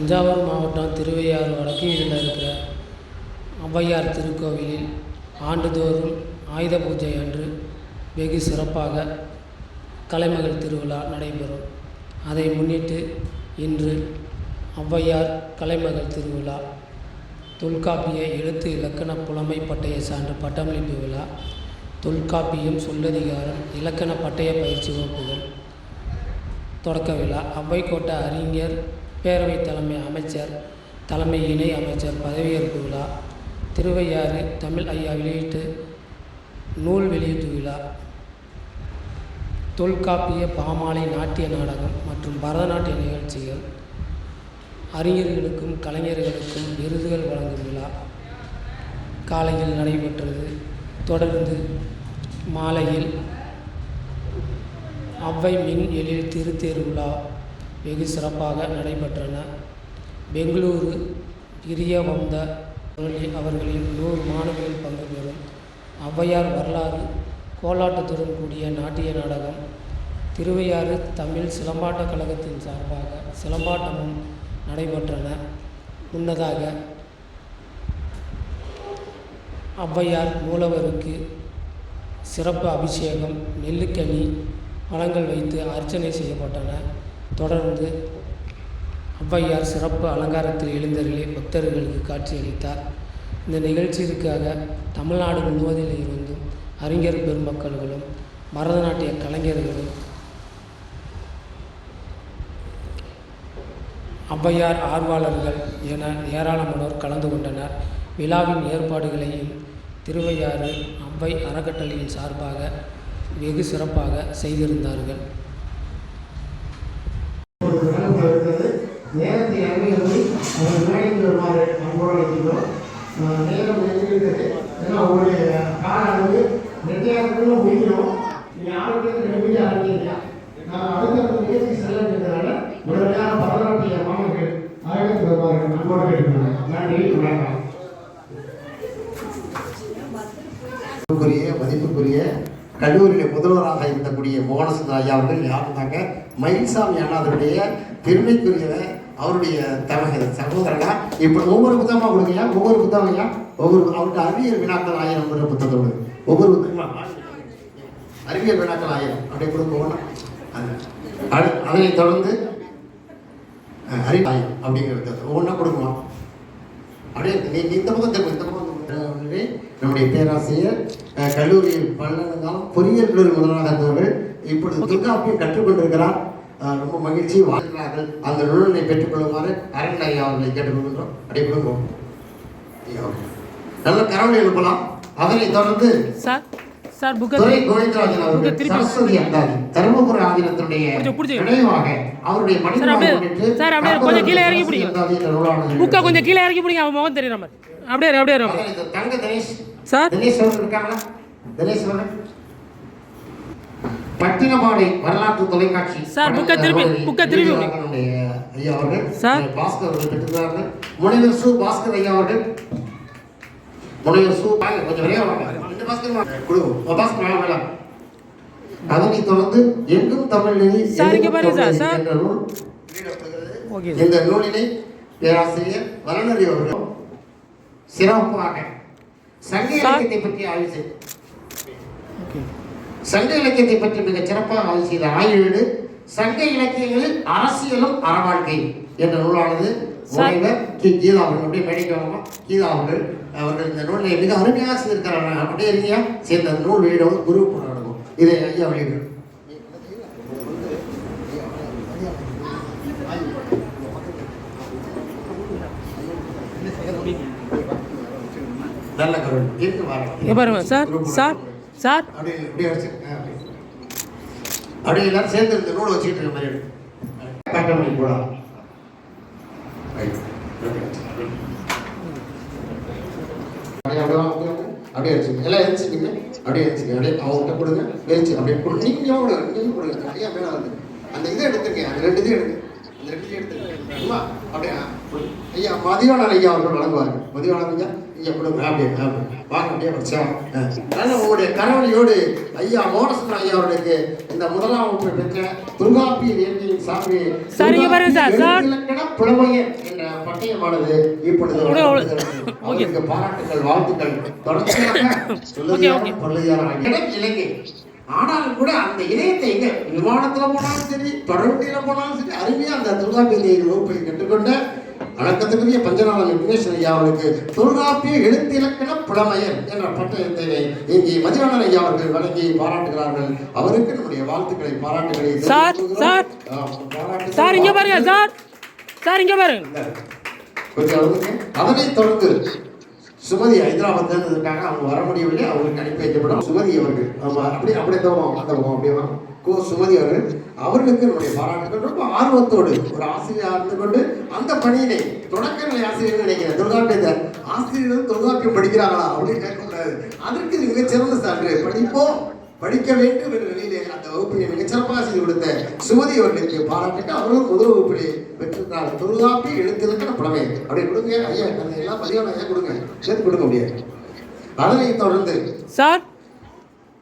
தஞ்சாவூர் மாவட்டம் திருவையாறு வடக்கு வீதியில் இருக்கிற ஔவையார் திருக்கோவிலில் ஆண்டுதோறும் ஆயுத பூஜை அன்று வெகு சிறப்பாக கலைமகள் திருவிழா நடைபெறும். அதை முன்னிட்டு இன்று ஔவையார் கலைமகள் திருவிழா, தொல்காப்பிய எழுத்து இலக்கண புலமை பட்டய சான்று பட்டமளிப்பு விழா, தொல்காப்பியம் சொல்லதிகாரம் இலக்கண பட்டய பயிற்சி வகுப்புகள் தொடக்க விழா, ஔவை கோட்ட அறிஞர் பேரவை தலைமை அமைச்சர் தலைமை இணை அமைச்சர் பதவியேற்பு விழா, திருவையாறு தமிழ் ஐயா வெளியீட்டு நூல் வெளியீட்டு விழா, தொல்காப்பிய பாமாலை நாட்டிய நாடகம் மற்றும் பரதநாட்டிய நிகழ்ச்சிகள், அறிஞர்களுக்கும் கலைஞர்களுக்கும் விருதுகள் வழங்கும் விழா காலையில் நடைபெற்றது. தொடர்ந்து மாலையில் ஔவை மின் எழில் திருத்தேர் விழா வெகு சிறப்பாக நடைபெற்றன. பெங்களூரு பிரியவந்த அவர்களின் 100 மாணவிகள் பங்கு பெறும் ஔவையார் வரலாறு கோலாட்டத்துடன் கூடிய நாட்டிய நாடகம், திருவையாறு தமிழ் சிலம்பாட்டக் கழகத்தின் சார்பாக சிலம்பாட்டமும் நடைபெற்றன. முன்னதாக ஔவையார் மூலவருக்கு சிறப்பு அபிஷேகம், நெல்லுக்கனி பழங்கள் வைத்து அர்ச்சனை செய்யப்பட்டன. தொடர்ந்து ஔவையார் சிறப்பு அலங்காரத்தில் எழுந்தருளி பக்தர்களுக்கு காட்சியளித்தார். இந்த நிகழ்ச்சிக்காக தமிழ்நாடு முழுவதில் இருந்தும் அறிஞர் பெருமக்களும் பரதநாட்டிய கலைஞர்களும் ஔவையார் ஆர்வலர்கள் என ஏராளமானோர் கலந்து கொண்டனர். விழாவின் ஏற்பாடுகளையும் திருவையாறு ஔவை அறக்கட்டளையின் சார்பாக வெகு சிறப்பாக செய்திருந்தார்கள். நேரத்தை அறிவியலை அவர் மேடைக்கு வருமாறு அன்போடு வைக்கிறோம். நேரம் நெருங்கிவிட்டது. ஏன்னா உங்களுடைய கால அளவு 2 முடிக்கிறோம். நீங்கள் ஆரோக்கியத்துக்கு நம்பிக்கை ஆரம்பிக்கிறீங்க. நான் அடுத்த நிகழ்ச்சி செல்லன்றதுனால உடனடியாக பரதநாட்டிய மாணவர்கள் ஆரோக்கியத்துக்கு வருவார்கள் அன்போடு கேட்கிறாங்க. நன்றி, வணக்கம். மதிப்புக்குரிய கல்லூரியில் முதல்வராக இருக்கக்கூடிய மோகனசுந்தர ஐயா அவர்கள் யாருந்தாங்க? மயில்சாமி அண்ணாதருடைய பெருமைக்குரிய அவருடைய சகோதரனா. இப்படி ஒவ்வொரு புத்தகமாக கொடுங்கய்யா, ஒவ்வொரு புத்தகம்யா, அவருடைய அறிவியல் வினாக்கள் 1000 புத்தகத்தோடு ஒவ்வொரு புத்தகமாக அறிவியல் வினாக்கள் 1000 அப்படியே கொடுக்கணும். அதனைத் தொடர்ந்து அறிவாயம் அப்படிங்கிறது ஒவ்வொன்றா கொடுக்கணும். அப்படியே இந்த பக்கம் இந்த பக்கம் நம்முடைய பேராசிரியர் கல்லூரியில் பல்லங்காலம் பொறியியல் கல்லூரி முதல்வராக இருந்தவர்கள் இப்பொழுது தொல்காப்பியம் கற்றுக்கொண்டிருக்கிறார். ரொம்ப மகிழ்ச்சி வாழ்கிறார்கள். அந்த நூலினை பெற்றுக்கொள்ளுமாறு அரண்மனை ஐயா அவர்களை கேட்டுக்கொள்கின்றோம். அடைப்படுவோம். நல்ல கரவணை எழுப்பலாம். அதனைத் தொடர்ந்து துரை கோவிந்தராஜன் அவர்கள் சரஸ்வதி அந்தாதி தருமபுரி ஆதீனத்தினுடைய நினைவாக அவருடைய கொஞ்சம் கீழே இறங்கி பிடிங்க. அவன் முகம் தெரியுற மாதிரி அப்படியே தங்க தினேஷ் சார் தினேஷ் அவர்கள் இருக்காங்களா? தினேஷ் அவர்கள் பட்டினப்பாடை வரலாற்று தொலைக்காட்சி சார் புக்க திருப்பி ஐயா அவர்கள் சார் பாஸ்கர் அவர்கள் பெற்றிருக்கிறார்கள். முனைவர் சு பாஸ்கர் ஐயா அவர்கள் முனைவர் சு கொஞ்சம் விரைவா இந்த பாஸ்கர் குழு பாஸ்கர் வேளாம். அதனைத் தொடர்ந்து எங்கும் தமிழ் நெறி என்ற நூல் இந்த நூலினை பேராசிரியர் வளனரி அவர்கள் சிறப்பாக சங்க இலக்கியத்தை பற்றி ஆய்வு செய்தார். சங்க இலக்கியத்தை பற்றி மிக சிறப்பாக ஆய்வு செய்த ஆய்வு சங்க இலக்கியங்களில் அரசியலும் அறவாழ்க்கை என்ற நூலானது முனைவர் கீதா அவர்கள் அப்படியே மேடைக்கு கீதா அவர்கள் இந்த நூலை மிக அருமையாக செய்திருக்கிறார்கள். அப்படியே இருக்கியா சேர்ந்த நூல் வெளியிட குரு நடக்கும். இதை ஐயா வெளியிடும். நல்ல கருள் இருக்கு பாருங்க சார் சார் சார் அப்படியே எல்லாரும் சேர்ந்து இந்த நூலை வச்சுக்கிட்டு இருக்க மாதிரி காட்டமணி போலாம். அப்படியே வச்சுக்கோங்க. எல்லாம் எரிச்சுக்கோங்க. அப்படியே வச்சுக்கோங்க. அப்படியே அவங்ககிட்ட கொடுங்க. எரிச்சு அப்படியே கொடுங்க. நீங்க கொடுங்க. நிறைய மேலே வந்து அந்த இதை எடுத்துருக்கேன். அந்த 2 இதையும் எடுங்க. அந்த 2 இதையும் எடுத்துருக்கேன். அப்படியா ஐயா மதிவாளர் ஐயா அவர்கள் வழங்குவார்கள். மதிவாளர் ஐயா இங்கே கொடுங்க. அப்படியே வாங்க அப்படியே வச்சா அதனால் உங்களுடைய கரவழியோடு ஐயா மோனசுந்தரம் ஐயா அவர்களுக்கு இந்த முதலாம் வகுப்பு பெற்ற தொல்காப்பியர் இயற்கையின் சார்பு இலக்கண புலமையர் என்ற பட்டயமானது இப்பொழுது அவருக்கு பாராட்டுகள் வாழ்த்துக்கள் தொடர்ச்சியாக சொல்லுகிறார். இலங்கை ஆனாலும் கூட அந்த இணையத்தை எங்க விமானத்துல போனாலும் சரி தொடர்புல போனாலும் சரி அருமையா அந்த தொல்காப்பிய வகுப்பை கற்றுக்கொண்ட வணக்கத்துக்குரிய பஞ்சநாளன் விக்னேஸ்வர ஐயா அவர்களுக்கு தொல்காப்பிய எழுத்து இலக்கண புலமையர் என்ற பட்டயத்தை இங்கே மதிவாணன் ஐயா அவர்கள் வழங்கி பாராட்டுகிறார்கள். அவருக்கு நம்முடைய வாழ்த்துக்களை பாராட்டுகளை கொஞ்சம் அதனைத் தொடர்ந்து சுமதி ஹைதராபாத்ல இருக்காங்க. அவங்க வர முடியவில்லை. அவங்களுக்கு அனுப்பி வைக்கப்படும். சுமதி அவர்கள் அப்படியே கோ சுமதி அவர்கள் அவர்களுக்கு நம்முடைய பாராட்டுகள். ரொம்ப ஆர்வத்தோடு ஒரு ஆசிரியர் இருந்து கொண்டு அந்த பணியினை தொடக்கநிலை ஆசிரியர் நினைக்கிறேன். தொல்காப்பியத்தை ஆசிரியர்கள் தொல்காப்பியம் படிக்கிறாங்களா அப்படின்னு கேட்கக்கூடாது. அதற்கு மிகச்சிறந்த சான்று படிக்க வேண்டும் என்ற நிலையிலே அந்த வகுப்பினை மிகச்சிறப்பாக செய்து கொடுத்த சுமதி அவர்களுக்கு பாராட்டுக்கு அவர்களும் முதல் வகுப்பிலே பெற்றிருந்தார். தொல்காப்பி எழுத்திலக்கண புலமை அப்படி கொடுங்க ஐயா. அந்த எல்லாம் பதிவான ஐயா கொடுங்க, சேர்த்து கொடுக்க முடியாது. அதனைத் தொடர்ந்து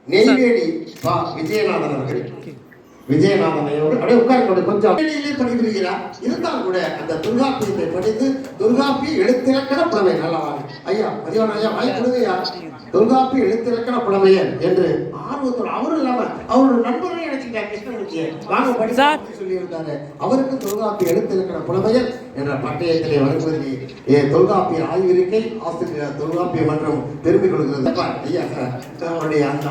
நெய்வேலி விஜயநாதன் அவர்கள் அப்படியே உட்கார்ந்து கொஞ்சம் படிக்கிறார். இருந்தாலும் கூட அந்த தொல்காப்பியத்தை படித்து தொல்காப்பி எழுத்திலக்கண புலமை நல்லா ஐயா பதிவான ஐயா வாங்கி கொடுங்க ஐயா. தொல்காப்பி எழுத்திலக்கண புலமையர் என்று ஆர்வத்தோடு அவரும் இல்லாம அவரோட நண்பர்களே நினைச்சுட்டாங்க. கிருஷ்ணமூர்த்தியை வாங்க படிச்சா சொல்லி இருந்தாரு. அவருக்கு தொல்காப்பி எழுத்திலக்கண புலமையர் என்ற பட்டயத்திலே வழங்குவதிலே தொல்காப்பியர் ஆய்விருக்கை ஆசிரியர் தொல்காப்பிய மன்றம் பெருமை கொள்கிறது. ஐயா அவருடைய அந்த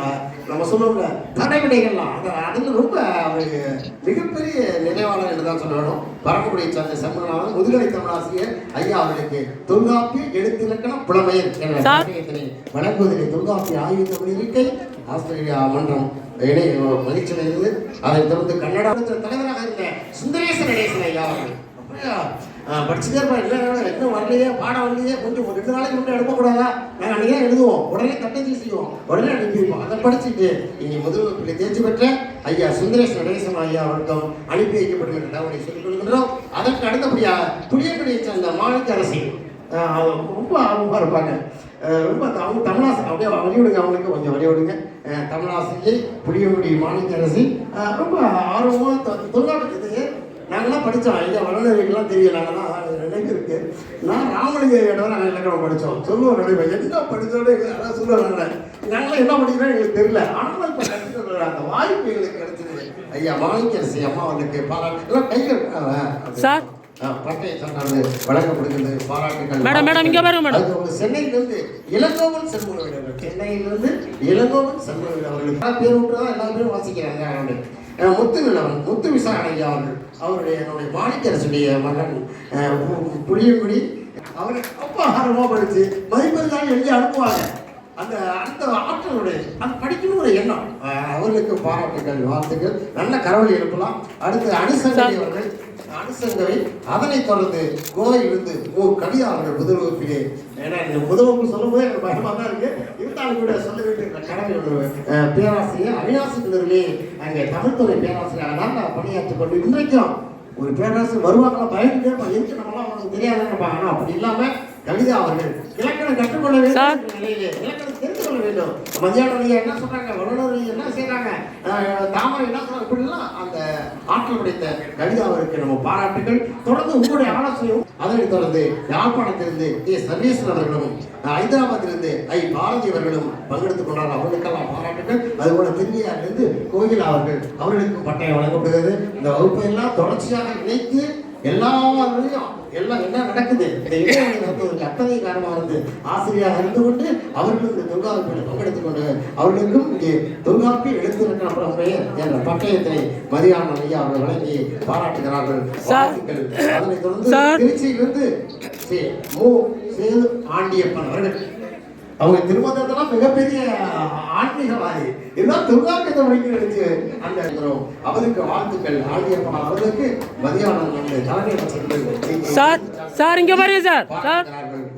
நம்ம சொல்லுவோம்ல நடைமுறைகள்லாம் அதில் ரொம்ப அவருக்கு மிகப்பெரிய நினைவாளர் என்று தான் சொல்லணும். பரமக்குடியை சார்ந்த சண்முகநாதன் முதுகலை தமிழாசிரியர் ஐயா அவர்களுக்கு தொல்காப்பிய எழுத்திலக்கண புலமையர் என்ற பட்டயத்தினை வழங்குவதிலே தொல்காப்பிய ஆய்வு தமிழ் இருக்கை ஆஸ்திரேலியா மன்றம் மகிழ்ச்சி அடைந்தது. அதைத் தொடர்ந்து கன்னட தலைவராக இருந்த சுந்தரேச நடேசன் ஐயா அவர்கள் படிச்சுட்டே இருப்பா. இல்லை இன்னும் வரலையே பாடம் வரலையே கொஞ்சம் 2 நாளைக்கு முன்னே எழுப்பக்கூடாதா? நாங்கள் அன்றைக்கே எழுதுவோம், உடனே கட்டத்தில் செய்வோம், உடனே அனுப்பிடுவோம். அதை படிச்சுட்டு இங்கே முதல் வகுப்பிலே தேர்ச்சி பெற்ற ஐயா சுந்தரேச நடேசன் ஐயா அவர்களும் அனுப்பி வைக்கப்பட்ட தகவலை சொல்லிக் கொள்கின்றோம். அதற்கு அடுத்தபடியாக புளியங்குடியை சேர்ந்த மாணிக்க அரசி ரொம்ப ஆர்வமாக இருப்பாங்க. ரொம்ப அவங்க தமிழாசி அப்படியே வழிவிடுங்க, அவங்களுக்கு கொஞ்சம் வழிவிடுங்க. தமிழாசிரியை புளியங்குடி மாணிக்க அரசி ரொம்ப ஆர்வமாக தொல்காப்பியத்துக்கு நாங்களாம் படித்தோம். ஐயா வளர்ந்தவங்களுக்குலாம் தெரியும். நாங்களாம் நினைவு இருக்கு. நான் ராமலிங்கம் நாங்கள் இலக்கணம் படித்தோம். சொல்லுவோம் நினைவு என்ன படித்தோட அதான் சொல்லுவாங்க. நாங்களாம் என்ன படிக்கிறோம் எங்களுக்கு தெரியல. ஆனாலும் இப்போ கற்றுக்கிற அந்த வாய்ப்பு எங்களுக்கு கிடைச்சது. ஐயா மாணிக்கரசி அம்மா அவங்களுக்கு பாராட்டு எல்லாம் கைகள் பட்டய சான்றானது வழங்கப்படுகிறது. பாராட்டுகள். சென்னையிலிருந்து இளங்கோவன் சண்முகவேல், சென்னையிலிருந்து இளங்கோவன் சண்முகவேல் அவர்களுக்கு பேர் விட்டுதான் எல்லா பேரும் வாசிக்கிறாங்க. முத்துநிலவன் முத்து விசாரணை அவர்கள் அவருடைய என்னுடைய மாணிக்கரசுடைய மகன் புளியங்குடி அவரை ரொம்ப ஆர்வமாக படித்து மதிப்பெண்தான் எழுதி அனுப்புவாங்க. அந்த ஆற்றலுடைய அது படிக்கணும் ஒரு எண்ணம். அவர்களுக்கு பாராட்டுகள் வாழ்த்துக்கள். நல்ல கரவழி எழுப்பலாம். அடுத்து அனுசங்கரி அவர்கள் அனுசங்கரை. அதனைத் தொடர்ந்து கோவையிலிருந்து கவிதா அவர்கள் முதல் வகுப்பிலே. ஏன்னா முதல் வகுப்பு சொல்லும் போது எனக்கு பயமாக தான் இருக்கு. இருந்தாலும் கூட சொல்ல வேண்டிய கடமை பேராசிரியர் அவினாசி கிணறுலே அங்கே தமிழ்துறை பேராசிரியர் தான் பணியாற்றிக் கொண்டு இன்றைக்கும் ஒரு பேராசிரியர் வருவாங்களா பயந்துட்டே இருக்கு. நம்மளாம் அவங்களுக்கு தெரியாதுன்னு. ஆனால் அப்படி இல்லாமல் கவிதா அவர்கள் இலக்கணம் கற்றுக்கொள்ள வேண்டும் நிலையிலே இலக்கணம் தெரிந்து கொள்ள வேண்டும். மதியானம் என்ன சொல்றாங்க, வல்லுநர் என்ன செய்யறாங்க, தாமரை என்ன சொல்றாங்க, இப்படிலாம் அந்த ஆற்றல் படைத்த கவிதா அவருக்கு நம்ம பாராட்டுகள். தொடர்ந்து உங்களுடைய ஆலோசனையும். அதனைத் தொடர்ந்து யாழ்ப்பாணத்திலிருந்து சர்வேஸ்வரன் அவர்களும் ஹைதராபாத்திலிருந்து பாரதி அவர்களும் பங்கெடுத்துக் கொண்டார். அவர்களுக்கெல்லாம் பாராட்டுகள். அதுபோல திரும்பியாரிலிருந்து கோகிலா அவர்களுக்கும் பட்டயம் வழங்கப்படுகிறது. இந்த வகுப்பை எல்லாம் தொடர்ச்சியாக இணைத்து எல்லாரையும் எல்லாம் என்ன நடக்குது இந்த இளைஞர்கள் நடத்துவதற்கு அத்தனை காரணமாக இருந்து ஆசிரியராக இருந்து கொண்டு அவர்கள் இந்த தொல்காப்பியில் பங்கெடுத்துக் கொண்டு அவர்களுக்கும் இங்கே தொல்காப்பி எழுத்திலக்கண புலமையர் என்ற பட்டயத்தினை மதியான ஐயா அவர்கள் வழங்கி பாராட்டுகிறார்கள். அதனைத் தொடர்ந்து திருச்சியிலிருந்து சேது ஆண்டியப்பன் அவர்கள் அவங்க திருமணத்தெல்லாம் மிகப்பெரிய ஆன்மீகவாதி. இதுதான் தொல்காப்பியத்தை வழங்கி எடுத்து அந்த அவருக்கு வாழ்த்துக்கள். ஆண்டியப்பன் அவர்களுக்கு மதியான தலைமை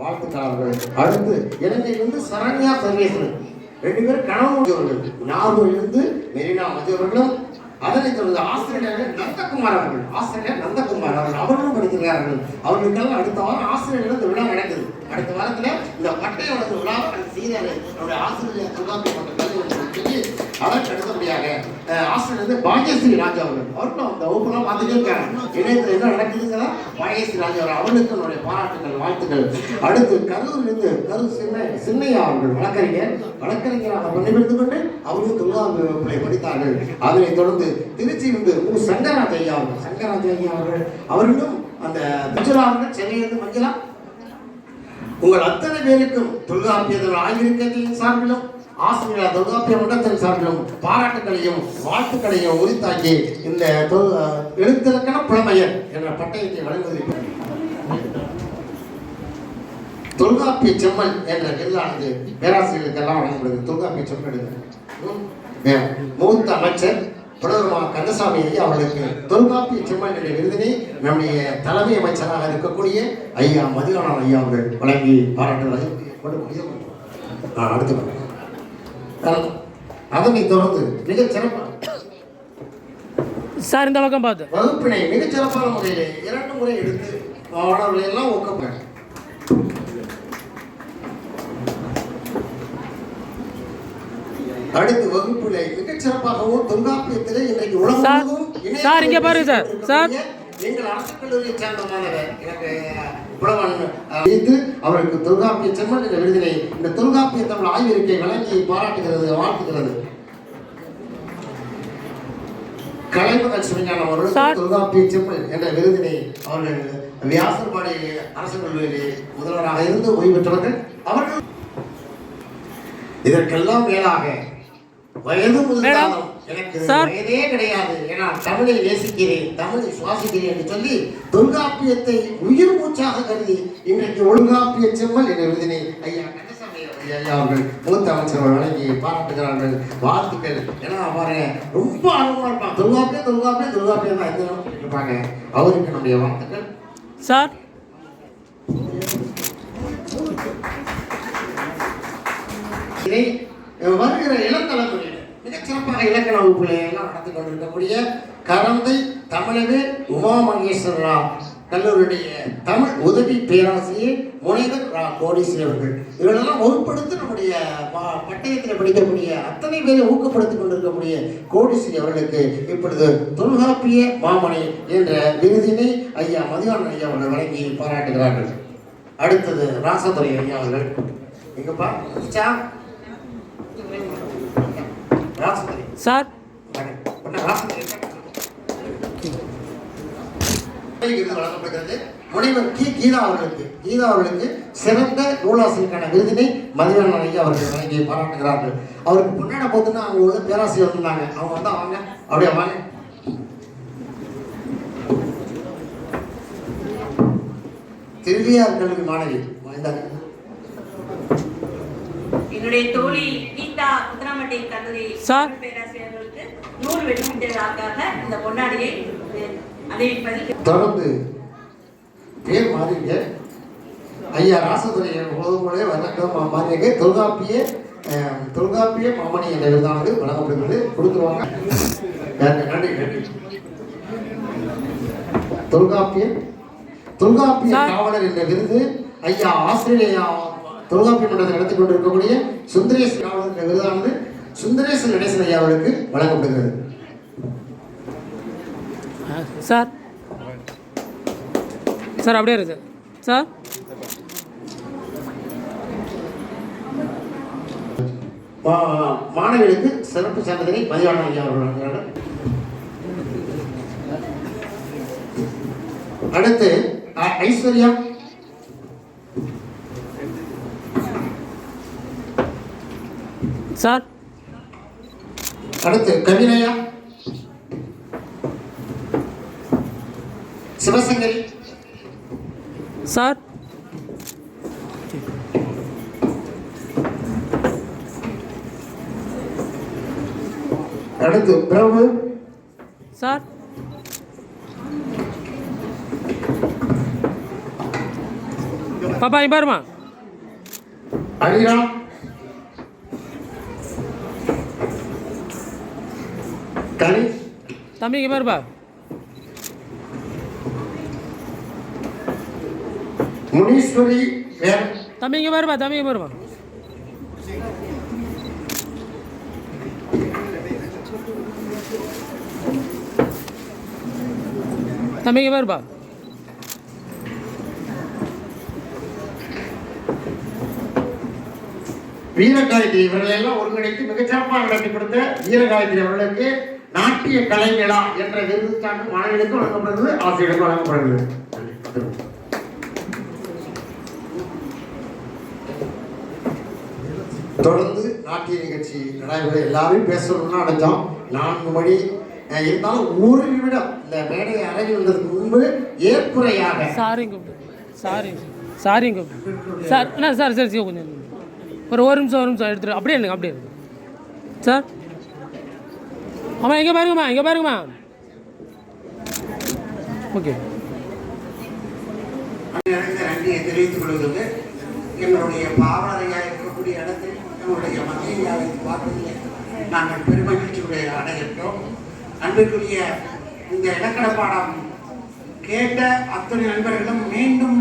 வாழ்த்துக்கிறார்கள். அடுத்து இலங்கையிலிருந்து சரண்யா சர்வேஸ்வரன் 2 பேரும் கணவன். நாகூரிலிருந்து மெரினா மதியவர்களும் அதனைத் தொடர்ந்து ஆசிரியர் நந்தகுமார் அவர்கள் அவர்களும் படிக்கிறார்கள். அவர்களுக்கெல்லாம் அடுத்த வாரம் ஆசிரியர்கள் இந்த விழா நடக்குது. அடுத்த வாரத்துல இந்த பட்டய வழங்கும் விழாவை செய்தாரு நம்முடைய ஆசிரியர் தொல்காப்பிய சொல்லி அதற்கு அடுத்தபடியாக ஆசிரியர் பாகியஸ்ரீ ராஜா அவர்களும் அந்த வகுப்புலாம் பார்த்துட்டே இருக்காங்க. இணையத்தில் என்ன நடக்குதுங்கிறத பாகியஸ்ரீ ராஜா அவர்களுக்கு என்னுடைய பாராட்டுகள், வாழ்த்துக்கள். அடுத்து கரூர் சின்னையா அவர்கள் வழக்கறிஞராக பணிபுரிந்து கொண்டு அவரும் தொல்காப்பிய வகுப்பிலை படித்தார்கள். அதனைத் தொடர்ந்து திருச்சியிலிருந்து சங்கராஜ் ஐயா அவர்களும் அந்த குஜராத் சென்னையிலிருந்து மஞ்சளா உங்கள் அத்தனை பேருக்கும் தொல்காப்பியத்தின் ஆய்விருக்கத்தின் சார்பிலும் ஆசிரியர் தொல்காப்பிய மன்றத்தின் சார்பிலும் பாராட்டுகளையும் வாழ்த்துக்களையும் உரித்தாக்கி இந்த எழுத்திலக்கண புலமையர் என்ற பட்டயத்தை வழங்குவதில் தொல்காப்பிய செம்மல் என்ற விருதானது பேராசிரியர்களுக்கெல்லாம் வழங்கப்படுகிறது. தொல்காப்பிய செம்மல் மூத்த அமைச்சர் புலவர்மா கந்தசாமி ஐயா அவர்களுக்கு தொல்காப்பிய செம்மல் என்ற விருதினை நம்முடைய தலைமை அமைச்சராக இருக்கக்கூடிய ஐயா மதிவாணன் ஐயா அவர்கள் வழங்கி பாராட்டுகளை அடுத்து அதனை தொடர்ந்து மிகச் சிறப்பாக சார் இந்த பக்கம் பார்த்து வகுப்பினை மிகச் சிறப்பான முறையிலே 2 முறை எடுத்து மாணவர்களை எல்லாம் ஊக்கப்படுறாங்க. அடுத்து வகுப்பிலே மிகச் சிறப்பாகவும் தொல்காப்பியத்திலே இன்றைக்கு உலகம் சார் இங்க பாருங்க சார் எங்கள் அரசு கல்லூரியை சேர்ந்த மாணவர் எனக்கு புலவன் அவருக்கு தொல்காப்பிய செம்மல் என்ற விருதினை இந்த தொல்காப்பிய தமிழ் ஆய்விருக்கை வழங்கி பாராட்டுகிறது, வாழ்த்துகிறது. கலைமகள் சிவஞானம் அவர்கள் தொல்காப்பிய செம்மல் என்ற விருதினை அவர்கள் வியாசர்பாடி அரசு கல்லூரியிலே முதல்வராக இருந்து ஓய்வு பெற்றவர்கள். அவர்கள் இதற்கெல்லாம் மேலாக வயது முதலாலும் எனக்கு வயதே கிடையாது, ஏன்னா தமிழை நேசிக்கிறேன், தமிழை சுவாசிக்கிறேன் என்று சொல்லி தொல்காப்பியத்தை உயிர் மூச்சாக கருதி இன்றைக்கு ஒழுங்காப்பிய செம்மல் என்ற விருதினை ஐயா கந்தசாமி அவர்கள் மூத்த அமைச்சர்கள் வழங்கி பாராட்டுகிறார்கள், வாழ்த்துக்கள். ஏன்னா பாருங்க ரொம்ப ஆர்வமா இருப்பாங்க, தொல்காப்பியம் தான் இருப்பாங்க. அவருக்கு நம்முடைய வாழ்த்துக்கள் சார். இதை வருகிற இளந்தலைமுறையில் மிகச்சிறப்பாக இலக்கண வகுப்புகளை எல்லாம் நடத்தி கொண்டிருக்கக்கூடிய கரந்தை தமிழக உமா மகேஸ்வரரா கல்லூரியுடைய தமிழ் உதவி பேராசிரியர் முனைவர் கோடீஸ்வரி அவர்கள் இவர்களெல்லாம் வகுப்படுத்தி நம்முடைய பட்டயத்தில் படிக்கக்கூடிய அத்தனை பேரை ஊக்கப்படுத்திக் கொண்டிருக்கக்கூடிய கோடீஸ்வரி அவர்களுக்கு இப்பொழுது தொல்காப்பிய மாமணி என்ற விருதினை ஐயா மதிவாணன் ஐயா அவர்கள் வழங்கி பாராட்டுகிறார்கள். அடுத்தது ராசதுரை ஐயா அவர்கள் எங்கப்பா சார் வழங்கப்படுகிறது. முனைவர் கீதா அவர்களுக்கு சிறந்த நூலாசிரியருக்கான விருதினை மதிவாணன் ஐயா அவர்கள் வழங்கி பாராட்டுகிறார்கள். அவருக்கு பொன்னாட போதுன்னா அவங்க உள்ள பேராசிரியர் வந்திருந்தாங்க, அவங்க வந்தா வாங்க அப்படியே வாங்க. திருவியார் கல்லூரி மாணவி என்னுடைய தோழி கீதா புத்தனாமட்டை கல்லூரி பேராசிரியர்களுக்கு 100 வெற்றிமிட்டதாக இந்த பொன்னாடியை அறிவிப்பதில் தொடர்ந்து பேர் மாறிங்க ஐயா ராசதுரை போலே வணக்கம் மாறிங்க தொல்காப்பிய மாமணி என்ற விருதானது வழங்கப்படுகிறது. கொடுத்துருவாங்க. நன்றி. தொல்காப்பிய காவலர் என்ற விருது ஐயா ஆஸ்திரேலியா தொல்காப்பிய மன்றத்தை நடத்தி கொண்டிருக்கக்கூடிய சுந்தரேச காவலர் என்ற விருதானது சுந்தரேச நடேசன் ஐயா அவர்களுக்கு வழங்கப்படுகிறது. சார் அப்படியே இருக்கு சார். மாணவிகளுக்கு சிறப்பு சான்றிதழை மதிவாணன் ஐயா அவர்கள் வழங்குகிறார்கள். அடுத்து ஐஸ்வர்யா சார். அடுத்து கவினயா சிவசங்கரி சார். அடுத்து பிரபு சார். பாப்பா இங்க பாருமா. அனிரா கனி தம்பி இங்கே பாருப்பா. முனீஸ்வரி வேற தம்பி இங்கே பாருப்பா. தம்பி இங்கே பாருப்பா. தம்பி இங்கே பாருப்பா. வீரகாயத்ரி இவர்கள் எல்லாம் ஒருங்கிணைத்து மிகச்சிறப்பாக நடத்தி கொடுத்த வீரகாயத்ரி அவர்களுக்கு நாட்டிய கலை விழா என்ற விருது சார்ந்து மாணவர்களுக்கு வழங்கப்படுகிறது, ஆசிரியர்களுக்கு வழங்கப்படுகிறது. தொடர்ந்து நாட்டிய நிகழ்ச்சி நடைபெற எல்லாரும் பேசணும்னு நினைச்சோம். 4 மணி இருந்தாலும் ஒரு நிமிடம் இந்த மேடையை அரங்கி வந்ததுக்கு முன்பு ஏற்புரையாக சாரிங்க சாரிங்க சார். என்ன சார் சரி சரி கொஞ்சம் ஒரு நிமிஷம் எடுத்துரு. அப்படியே இல்லைங்க அப்படியே இருங்க சார். ஆமாம் இங்கே பாருங்கம்மா. ஓகே. நன்றியை தெரிவித்துக் கொள்வதற்கு எங்களுடைய பாவனையாக இருக்கக்கூடிய இடத்தில் நம்முடைய மத்தியாவை பார்ப்பதில் நாங்கள் பெருமகிழ்ச்சியுடைய அடைகின்றோம். அன்பிற்குரிய இந்த இலக்கண பாடம் கேட்ட அத்தனை நண்பர்களும் மீண்டும்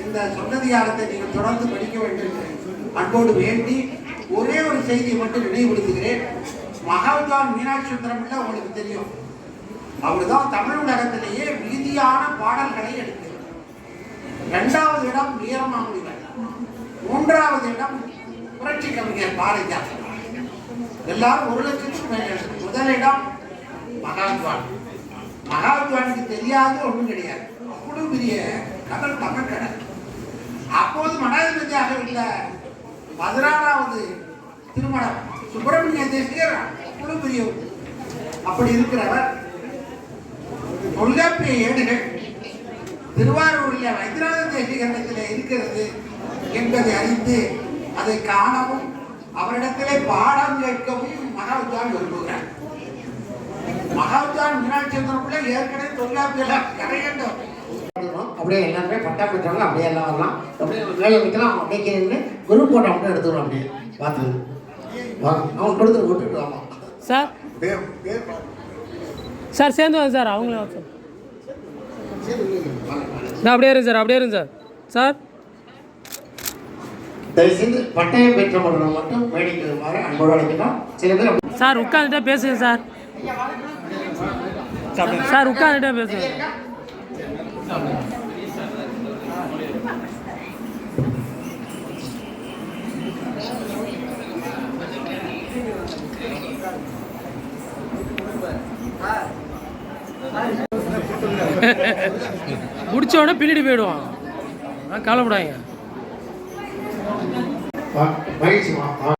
இந்த சொன்னதிகாரத்தை நீங்கள் தொடர்ந்து படிக்க வேண்டும் என்று அன்போடு வேண்டி ஒரே ஒரு செய்தியை மட்டும் நினைவுபடுத்துகிறேன். மகாத்தான் மீனாட்சி சுந்தரம் பிள்ளை உங்களுக்கு தெரியும். அவர் தான் தமிழ் உலகத்திலேயே வீதியான பாடல்களை எடுக்கிறார். 2வது இடம் வீரமாமுனிவர், 3வது இடம் புரட்சி கவிஞர் பாரதிதாசன். எல்லாரும் 1 லட்சத்துக்கு மேலே. முதலிடம் மகாத்வானுக்கு தெரியாது ஒன்றும் கிடையாது. அவ்வளவு பெரிய கடல் தமிழ் கடல். அப்போது மடாதிபதியாக உள்ள 16வது திருமணம் சுப்பிரமணிய தேசிகர் அவ்வளவு பெரிய. அப்படி இருக்கிறவர் தொல்காப்பிய ஏடுகள் திருவாரூரில் வைத்தியநாத தேசிகரணத்தில் இருக்கிறது என்பதை அறிந்து அதை காணவும் அவரிடத்திலே பாடம் கேட்கவும் மகாவித்வான் விரும்புகிறார். மகாவித்வான் மீனாட்சி சுந்தரம்பிள்ளை ஏற்கனவே தொல்காப்பியில கரையண்டும் அப்படியே எல்லாருமே பட்டம் பெற்றவங்க அப்படியே எல்லாம் வரலாம். அப்படியே வேலை வைக்கலாம். அப்படியே குரு போட்டோ மட்டும் எடுத்துக்கலாம். அப்படியே பார்த்து அவன் கொடுத்து விட்டுட்டு ஆமாம் சார். சார் சேர்ந்து வாங்க சார். அவங்களே சார். அப்படியே இருங்க சார். சார் தயவுசெய்து பட்டயம் பெற்றவர்கள் மட்டும் மேடைக்கு வருமாறு அன்போடு அழைக்கலாம். சில பேர் சார் உட்காந்துட்டே பேசுங்க சார். உட்காந்துட்டே பேசுங்க. முடிச்ச உடனே பின்னாடி போயிடுவான். கவலைப்படாங்க. மகிழ்ச்சிமா.